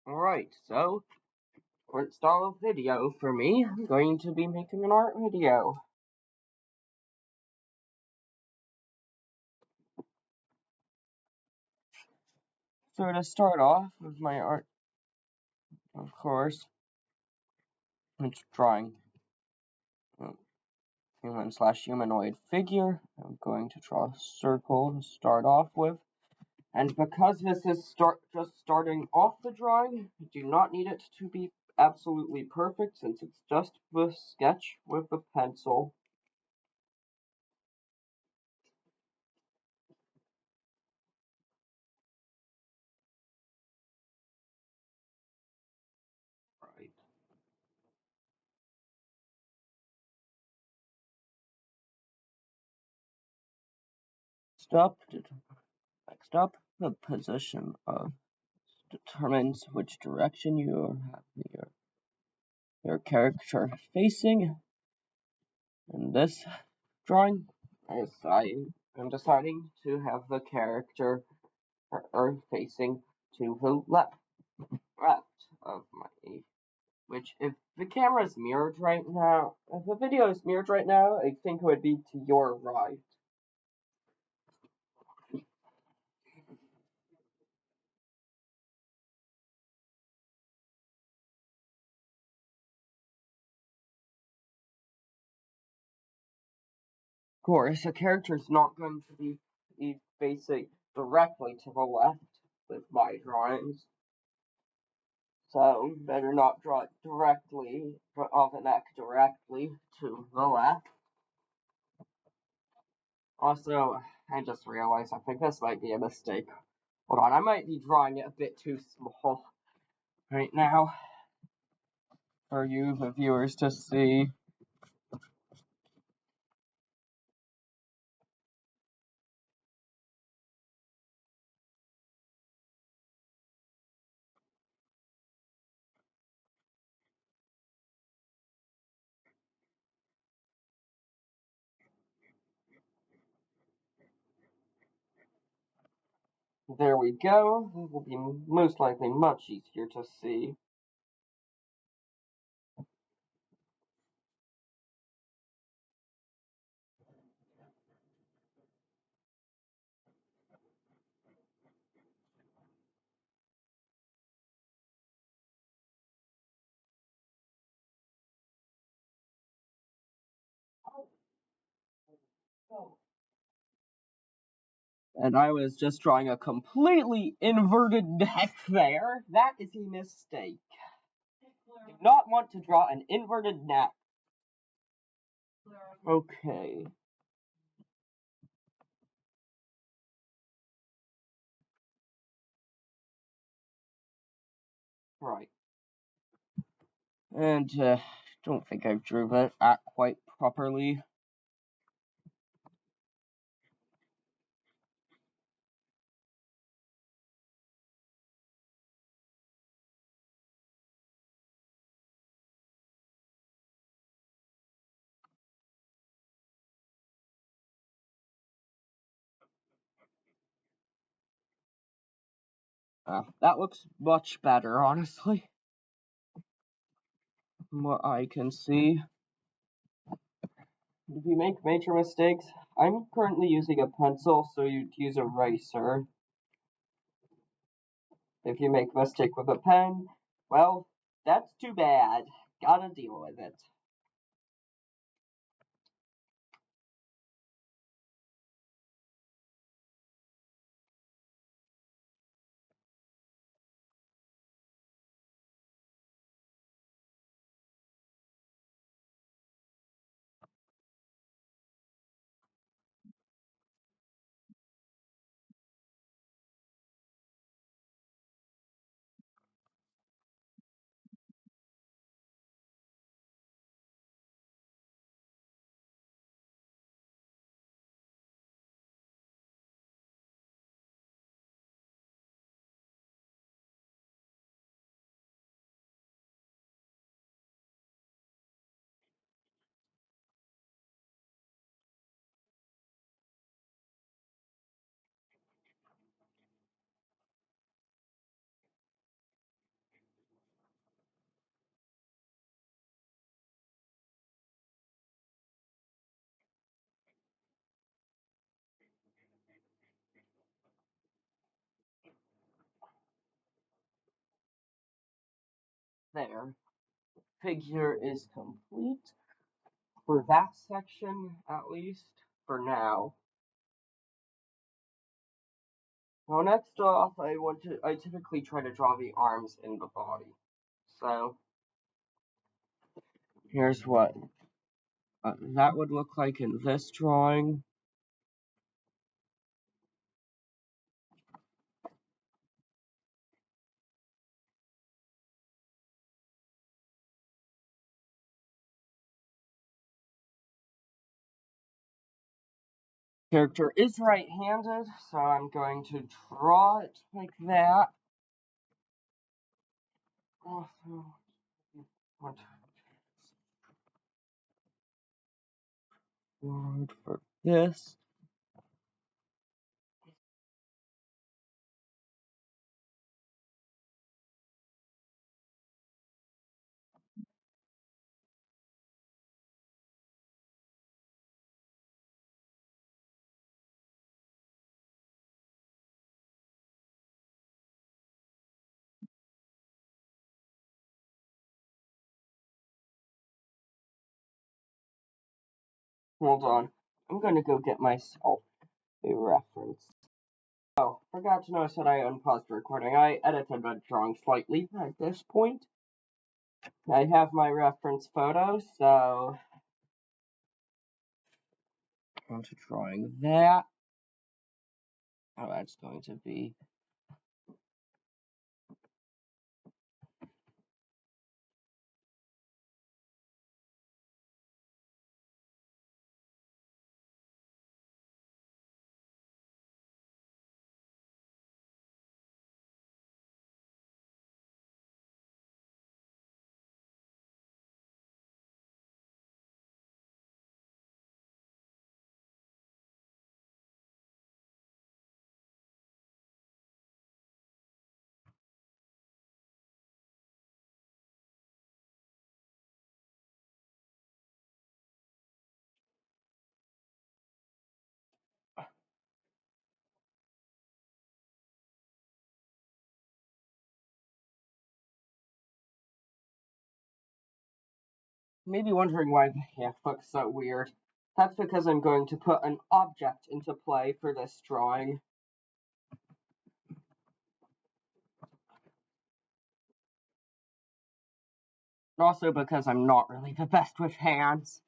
Alright, so current style of video for me, I'm going to be making an art video. So to start off with my art, of course, it's drawing a human/humanoid figure. I'm going to draw a circle to start off with. And because this is just starting off the drawing, I do not need it to be absolutely perfect since it's just the sketch with a pencil. Right. Next up, the position of determines which direction you have your character facing. In this drawing, I am deciding to have the character facing to the left of my. Which, if the camera is mirrored right now, if the video is mirrored right now, I think it would be to your right. Of course, a character is not going to be facing directly to the left with my drawings. So, better not draw it directly, draw the neck directly to the left. Also, I just realized I think this might be a mistake. Hold on, I might be drawing it a bit too small right now for you, the viewers, to see. There we go. It will be most likely much easier to see. And I was just drawing a completely inverted neck there. That is a mistake. Do not want to draw an inverted neck. Okay. Right. And don't think I drew that quite properly. That looks much better, honestly. From what I can see. If you make major mistakes, I'm currently using a pencil, so you'd use a eraser. If you make a mistake with a pen, well, that's too bad. Gotta deal with it. there. Figure is complete for that section, at least for now. Now, next off, I typically try to draw the arms and the body. So here's what that would look like in this drawing. Character is right-handed, so I'm going to draw it like that. Also, forward for this. Hold on. I'm going to go get myself a reference. Oh, forgot to notice that I unpaused the recording. I edited the drawing slightly at this point. I have my reference photo, so on to drawing that. Oh, that's going to be maybe wondering why the hand looks so weird. That's because I'm going to put an object into play for this drawing. And also because I'm not really the best with hands.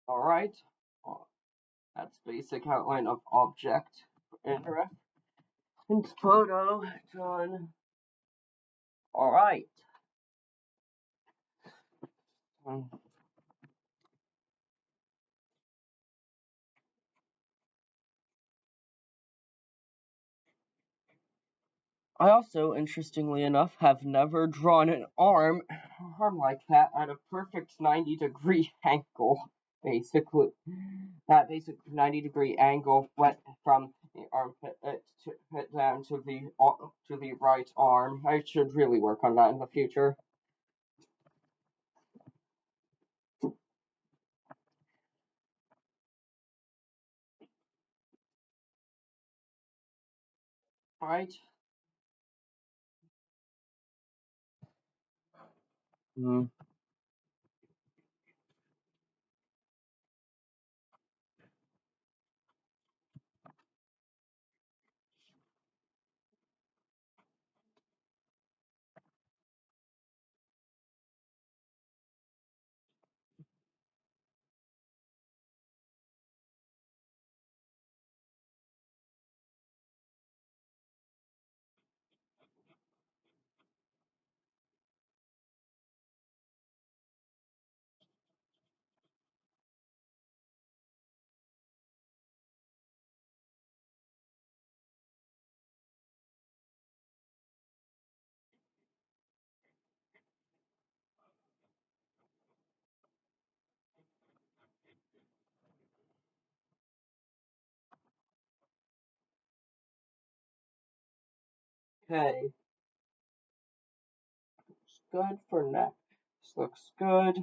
Alright, that's basic outline of object. Interest. And photo done. Alright. I also, interestingly enough, have never drawn an arm like that at a perfect 90-degree angle, basically. That basic 90-degree angle went from the armpit down to the right arm. I should really work on that in the future. Right? Hmm. Okay. Looks good for now. This looks good.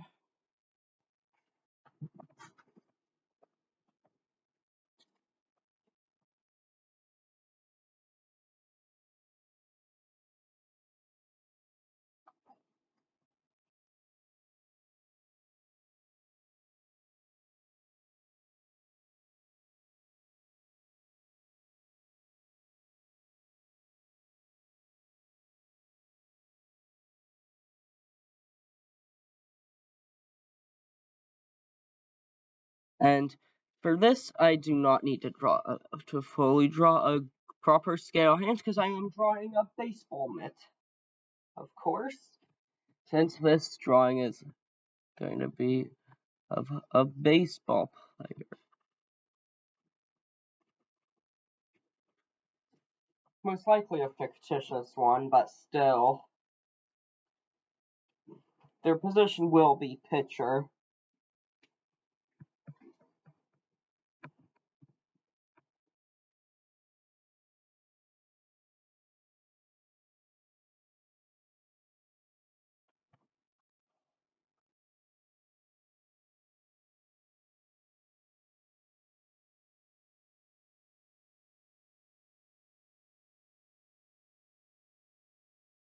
And for this, I do not need to fully draw a proper scale hand because I am drawing a baseball mitt, of course, since this drawing is going to be of a baseball player. Most likely a fictitious one, but still. Their position will be pitcher.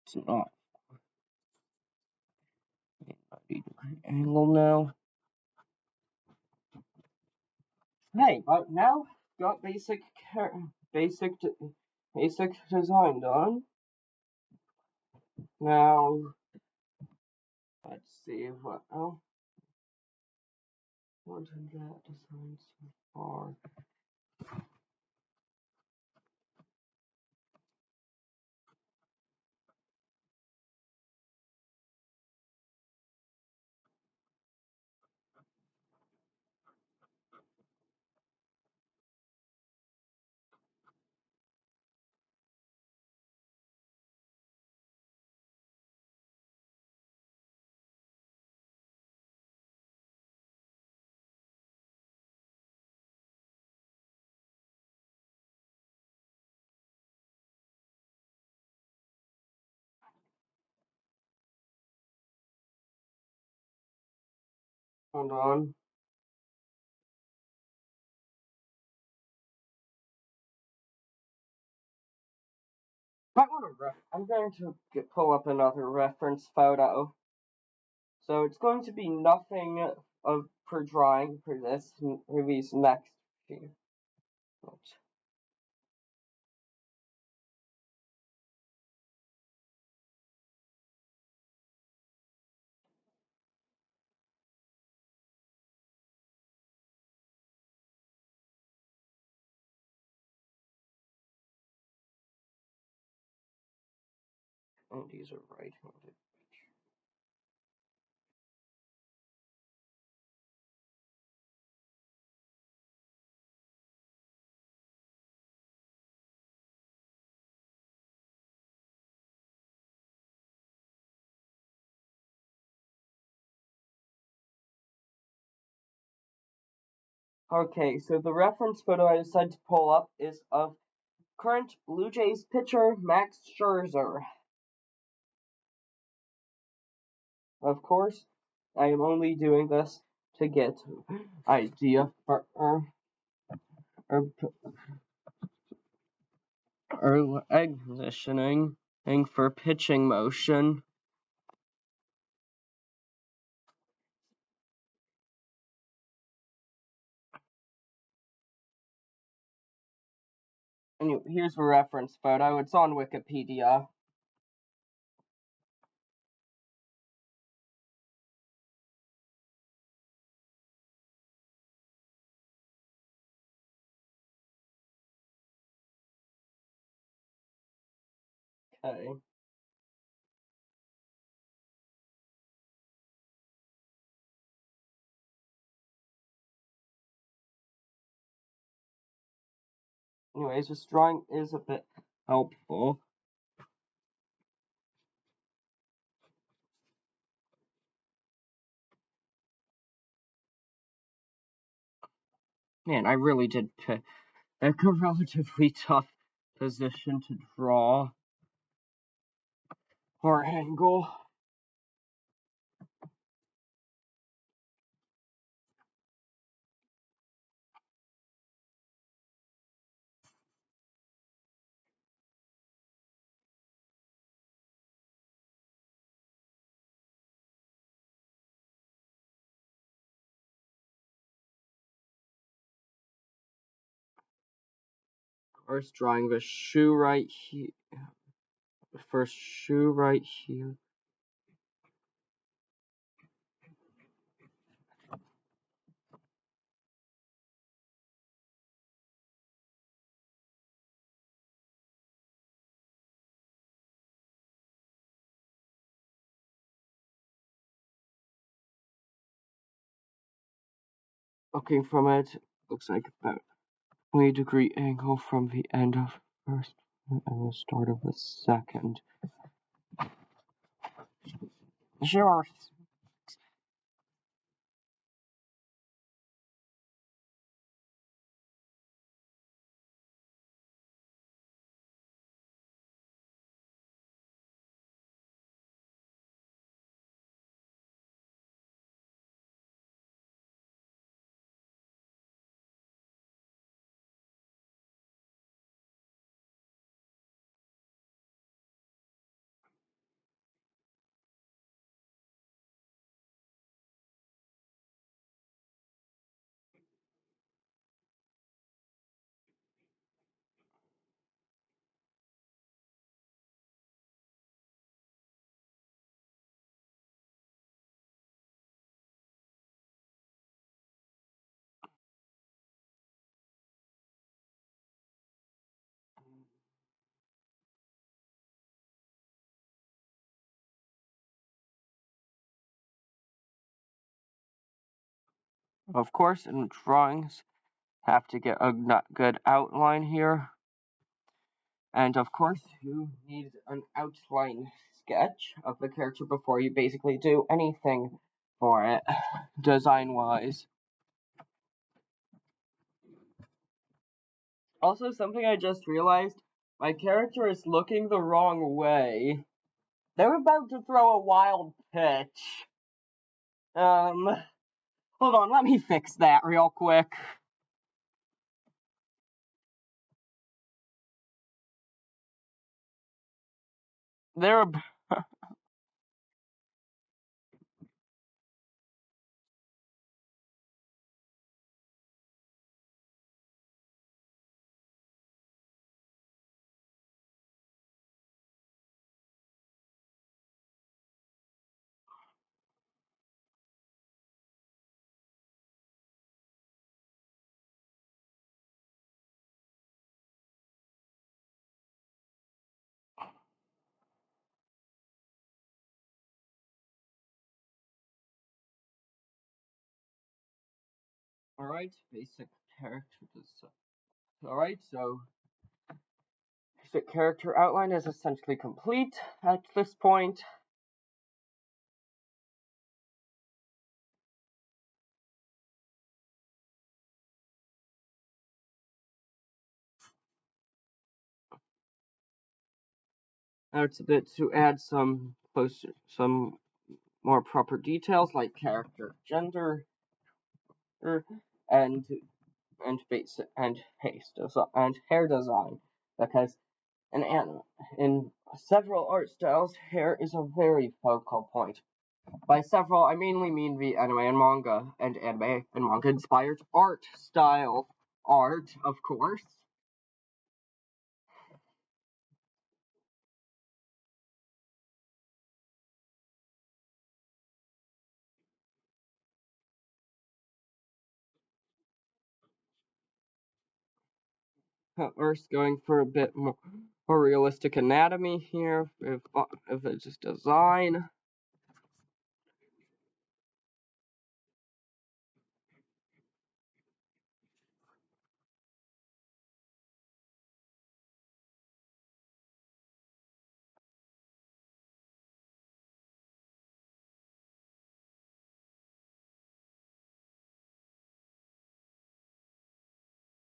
It's not. I need my angle now. Hey, but now got basic design done. Now let's see what else. What did that design so far? Hold on. I'm going to pull up another reference photo. So it's going to be nothing of per drawing for this for these next few. And these are right-handed. Okay, so the reference photo I decided to pull up is of current Blue Jays pitcher Max Scherzer. Of course, I am only doing this to get idea for egg positioning for pitching motion. And here's a reference photo. It's on Wikipedia. Okay. Anyways, this drawing is a bit helpful. Man, I really did pick a relatively tough position to draw. or angle. First, drawing the shoe right here. The first shoe right here. Looking from it, looks like about 20-degree angle from the end of first and the start of the second. Sure. Of course, in drawings, have to get a good outline here. And of course, you need an outline sketch of the character before you basically do anything for it, design-wise. Also, something I just realized, my character is looking the wrong way. They're about to throw a wild pitch. Hold on, let me fix that real quick. They're Alright, basic character design. Alright, so basic character outline is essentially complete at this point. Now it's a bit to add some more proper details like character, gender, and basic and hair design, because in several art styles, hair is a very focal point. By several, I mainly mean the anime and manga inspired art style. Art, of course. First, going for a bit more realistic anatomy here, if it's design.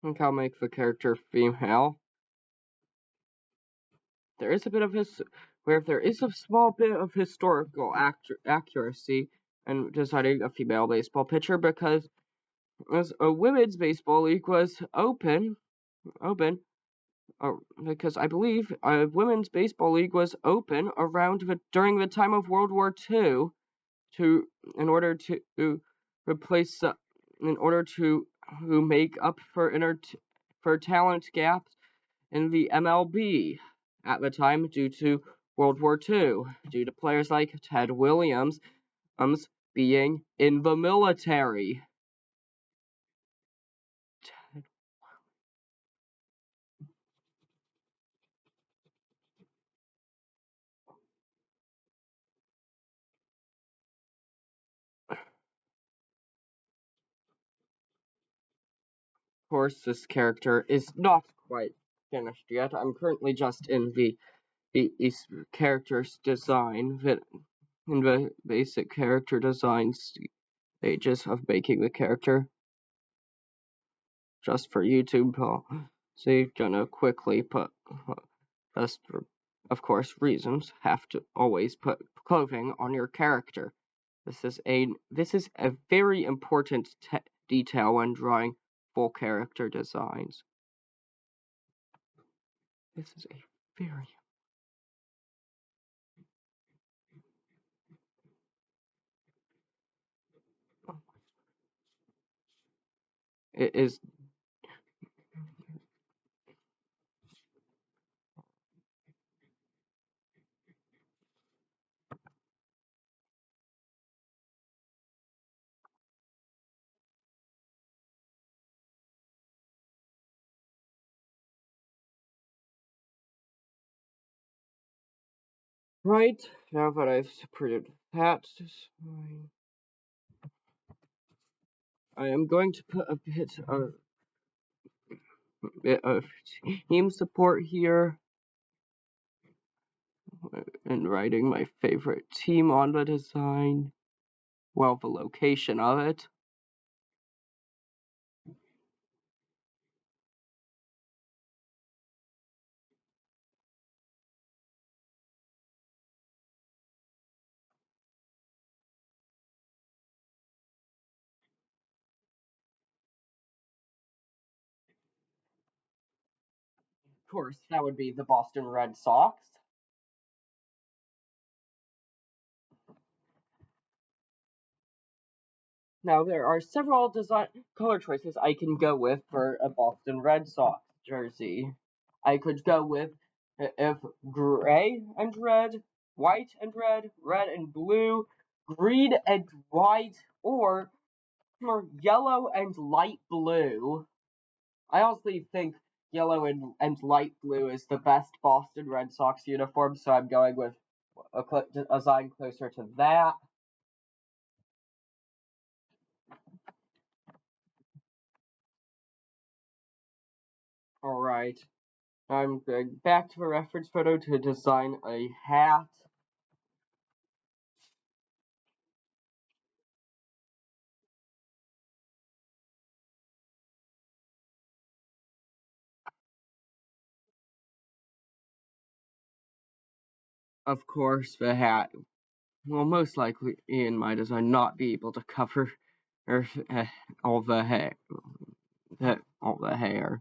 I think I'll make the character female. There is a bit of where there is a small bit of historical accuracy in designing a female baseball pitcher, because as a women's baseball league was open, because I believe a women's baseball league was open during the time of World War II, in order to replace in order to make up for talent gaps in the MLB at the time due to World War II, due to players like Ted Williams being in the military. Of course, this character is not quite finished yet. I'm currently just in the character's design, in the basic character design stages of making the character, just for YouTube. So you're gonna quickly put, just for, of course, reasons, have to always put clothing on your character. This is a very important detail when drawing full character designs. This is a very it is right. Now that I've separated that, I am going to put a bit of team support here, and writing my favorite team on the design. Well, the location of it. Of course, that would be the Boston Red Sox. Now, there are several color choices I can go with for a Boston Red Sox jersey. I could go with if gray and red, white and red, red and blue, green and white, or yellow and light blue. I honestly think yellow and light blue is the best Boston Red Sox uniform, so I'm going with a design closer to that. Alright, I'm going back to a reference photo to design a hat. Of course, the hat will most likely, in my design, not be able to cover all the hair. All the hair.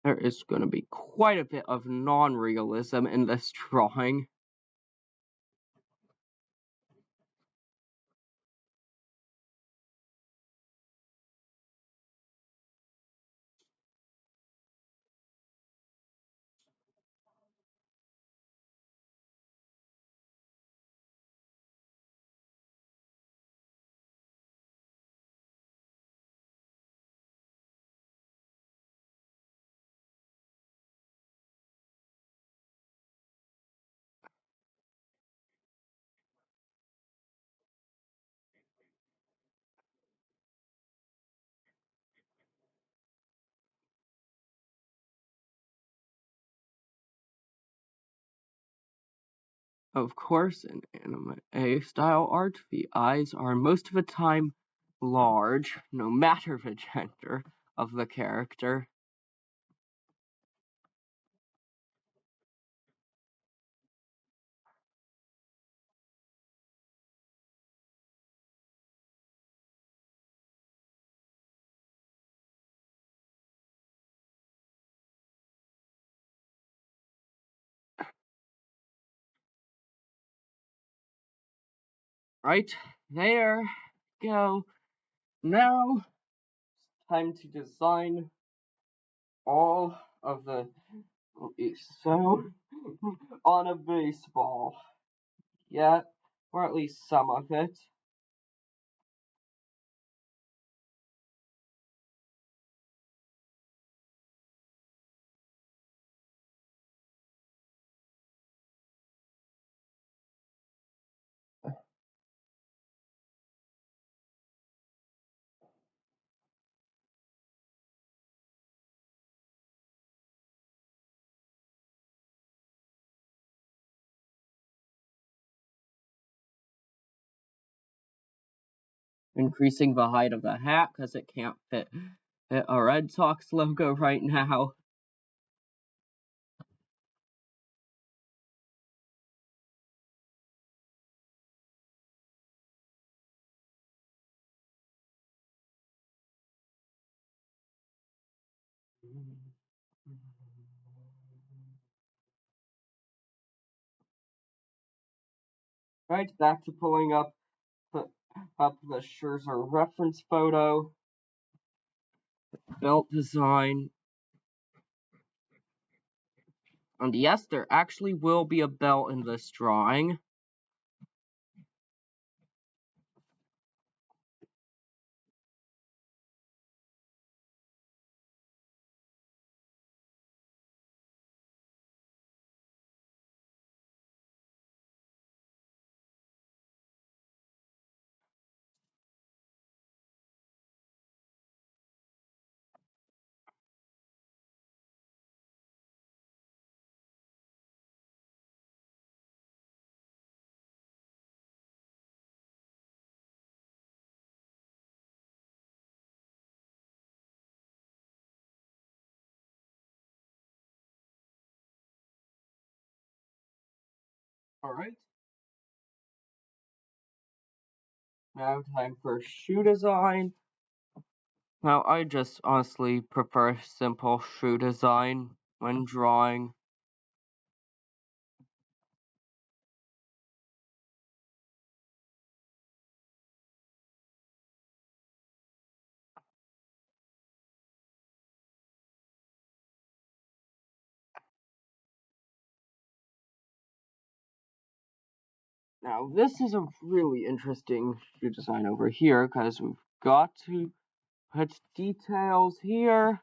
There is going to be quite a bit of non-realism in this drawing. Of course, in anime style art, the eyes are most of the time large, no matter the gender of the character. Right, there go. Now, time to design all of the so on a baseball. Yeah, or at least some of it. Increasing the height of the hat because it can't fit a Red Sox logo right now. Right, back to pulling up the Scherzer reference photo, belt design. And yes, there actually will be a belt in this drawing. Alright. Now time for shoe design. Now I just honestly prefer simple shoe design when drawing. Now this is a really interesting shoe design over here because we've got to put details here.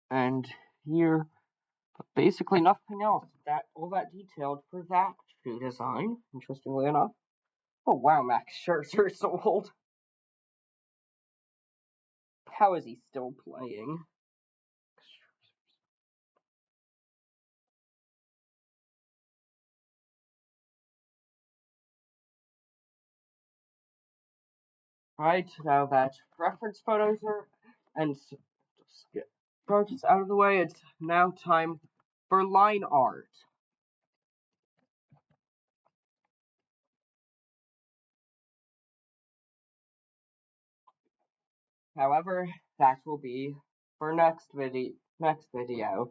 And here, but basically nothing else. All that detailed for that shoe design, interestingly enough. Oh wow, Max Scherzer sold. How is he still playing? Right, now that reference photos are and just get photos out of the way, it's now time for line art. However, that will be for next video.